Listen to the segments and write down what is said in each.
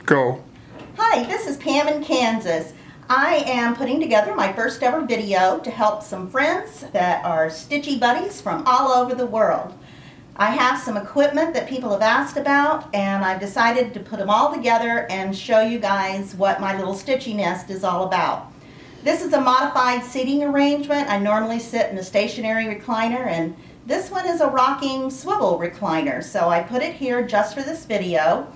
Go. Hi, this is Pam in Kansas. I am putting together my first ever video to help some friends that are stitchy buddies from all over the world. I have some equipment that people have asked about, and I've decided to put them all together and show you guys what my little stitchy nest is all about. This is a modified seating arrangement. I normally sit in a stationary recliner, and this one is a rocking swivel recliner. So I put it here just for this video.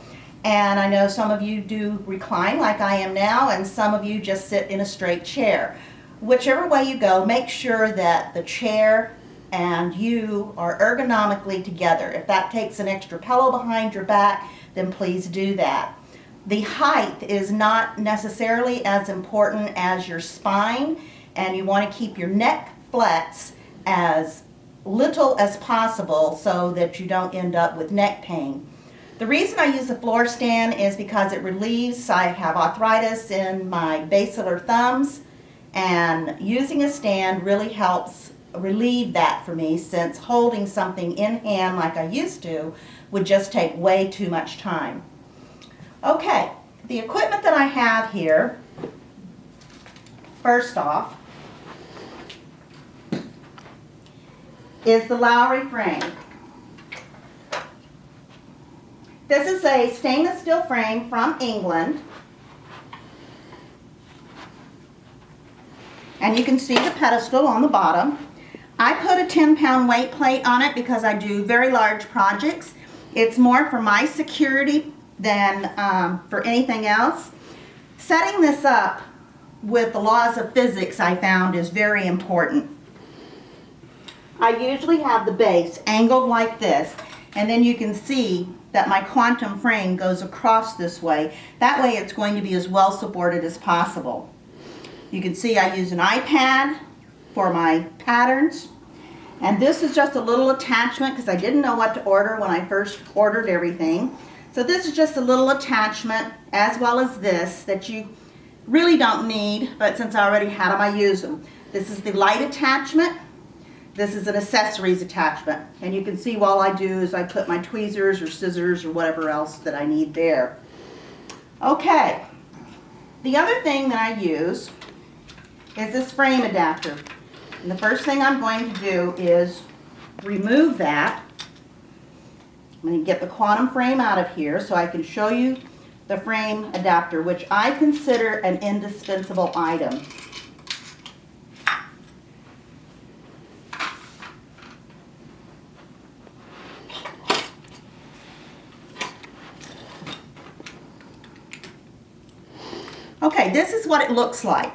And I know some of you do recline like I am now, and some of you just sit in a straight chair. Whichever way you go, make sure that the chair and you are ergonomically together. If that takes an extra pillow behind your back, then please do that. The height is not necessarily as important as your spine, and you want to keep your neck flex as little as possible so that you don't end up with neck pain. The reason I use a floor stand is because it relieves, I have arthritis in my basilar thumbs, and using a stand really helps relieve that for me, since holding something in hand like I used to would just take way too much time. Okay, the equipment that I have here, first off, is the Lowery frame. This is a stainless steel frame from England. And you can see the pedestal on the bottom. I put a 10-pound weight plate on it because I do very large projects. It's more for my security than for anything else. Setting this up with the laws of physics, I found, is very important. I usually have the base angled like this, and then you can see that my quantum frame goes across this way. That way it's going to be as well supported as possible. You can see I use an iPad for my patterns. And this is just a little attachment because I didn't know what to order when I first ordered everything. So this is just a little attachment, as well as this, that you really don't need, but since I already had them, I use them. This is the light attachment. This is an accessories attachment, and you can see all I do is I put my tweezers or scissors or whatever else that I need there. Okay, the other thing that I use is this frame adapter. And the first thing I'm going to do is remove that. I'm going to get the quantum frame out of here so I can show you the frame adapter, which I consider an indispensable item. Okay, this is what it looks like.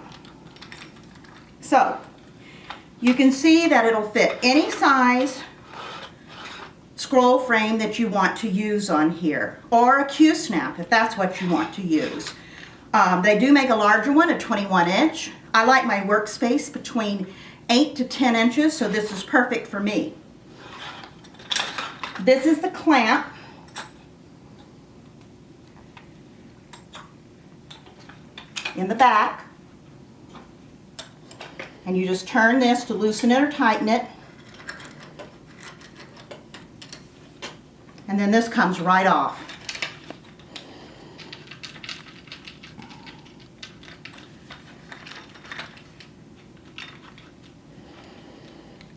So, you can see that it'll fit any size scroll frame that you want to use on here, or a Q-snap if that's what you want to use. They do make a larger one, a 21-inch. I like my workspace between 8 to 10 inches, so this is perfect for me. This is the clamp. In the back, and you just turn this to loosen it or tighten it, and then this comes right off.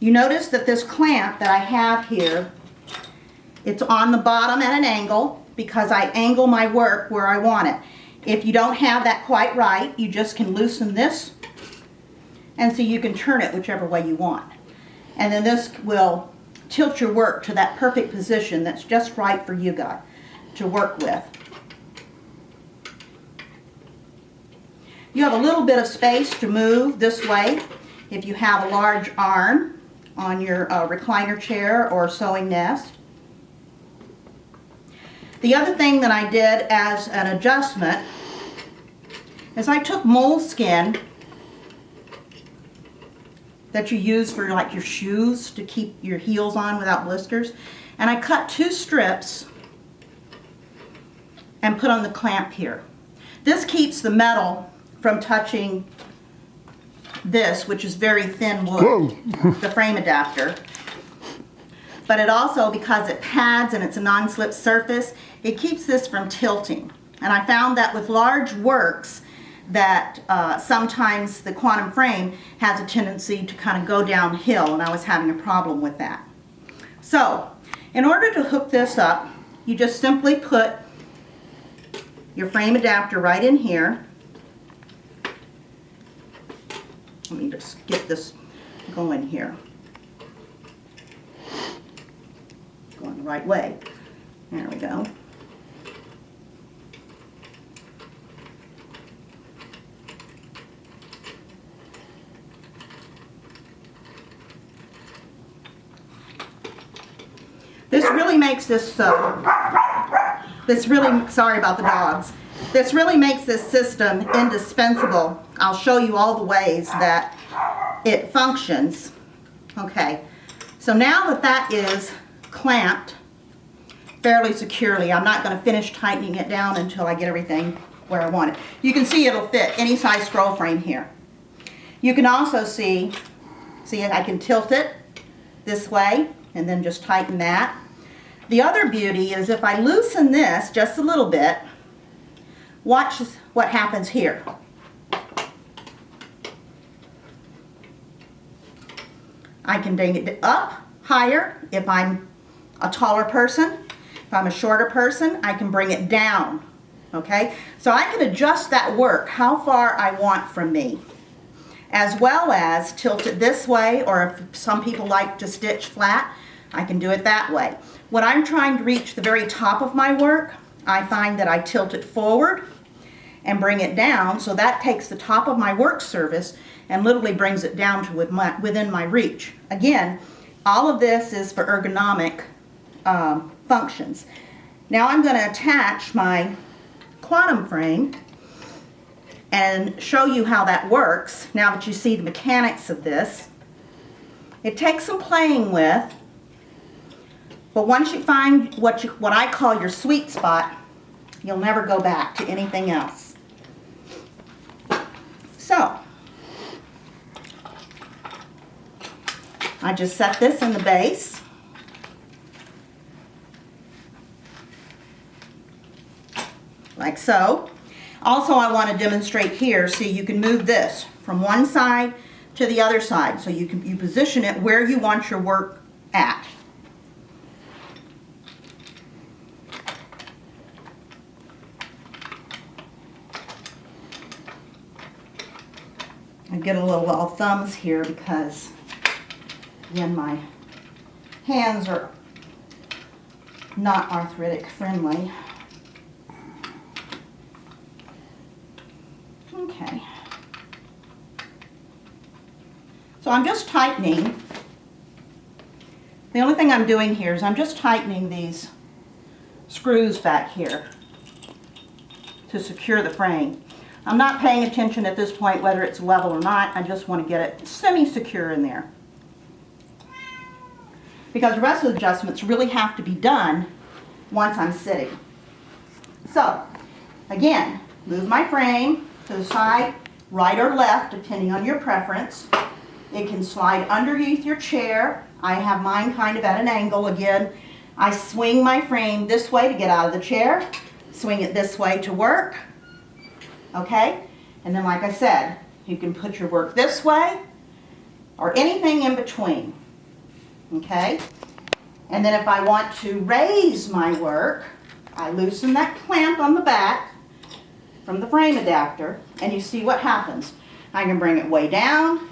You notice that this clamp that I have here, it's on the bottom at an angle because I angle my work where I want it. If you don't have that quite right, you just can loosen this, and so you can turn it whichever way you want. And then this will tilt your work to that perfect position that's just right for you guys to work with. You have a little bit of space to move this way if you have a large arm on your recliner chair or sewing nest. The other thing that I did as an adjustment is I took moleskin that you use for like your shoes to keep your heels on without blisters, and I cut 2 strips and put on the clamp here. This keeps the metal from touching this, which is very thin wood, the frame adapter. But it also, because it pads and it's a non-slip surface, it keeps this from tilting. And I found that with large works that sometimes the quantum frame has a tendency to kind of go downhill, and I was having a problem with that. So in order to hook this up, you just simply put your frame adapter right in here. Let me just get this going here. Going the right way. There we go. This really makes this, sorry about the dogs. This really makes this system indispensable. I'll show you all the ways that it functions. Okay, so now that that is clamped fairly securely, I'm not going to finish tightening it down until I get everything where I want it. You can see it'll fit any size scroll frame here. You can also see I can tilt it this way and then just tighten that. The other beauty is if I loosen this just a little bit, watch what happens here. I can bring it up higher if I'm a taller person. If I'm a shorter person, I can bring it down. Okay? So I can adjust that work how far I want from me, as well as tilt it this way, or if some people like to stitch flat, I can do it that way. When I'm trying to reach the very top of my work, I find that I tilt it forward and bring it down, so that takes the top of my work surface and literally brings it down to within my reach. Again, all of this is for ergonomic functions. Now I'm going to attach my quantum frame and show you how that works now that you see the mechanics of this. It takes some playing with, but once you find what I call your sweet spot, you'll never go back to anything else. So I just set this in the base. Like so. Also, I want to demonstrate here, see, you can move this from one side to the other side, so you position it where you want your work at. I get a little all thumbs here because, again, my hands are not arthritic friendly. Okay. So I'm just tightening. The only thing I'm doing here is I'm just tightening these screws back here to secure the frame. I'm not paying attention at this point whether it's level or not. I just want to get it semi-secure in there, because the rest of the adjustments really have to be done once I'm sitting. So again, move my frame to the side, right or left, depending on your preference. It can slide underneath your chair. I have mine kind of at an angle. Again, I swing my frame this way to get out of the chair, swing it this way to work. Okay? And then, like I said, you can put your work this way or anything in between. Okay? And then if I want to raise my work, I loosen that clamp on the back from the frame adapter, and you see what happens. I can bring it way down.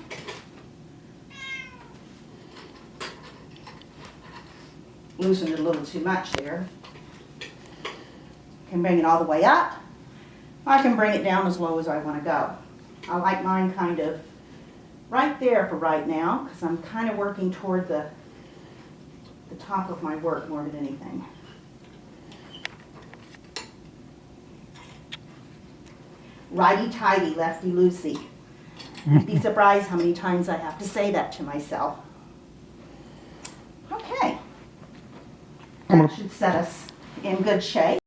Loosened it a little too much there. Can bring it all the way up. I can bring it down as low as I want to go. I like mine kind of right there for right now, because I'm kind of working toward the top of my work more than anything. Righty-tighty, lefty-loosey. You'd be surprised how many times I have to say that to myself. Okay. That should set us in good shape.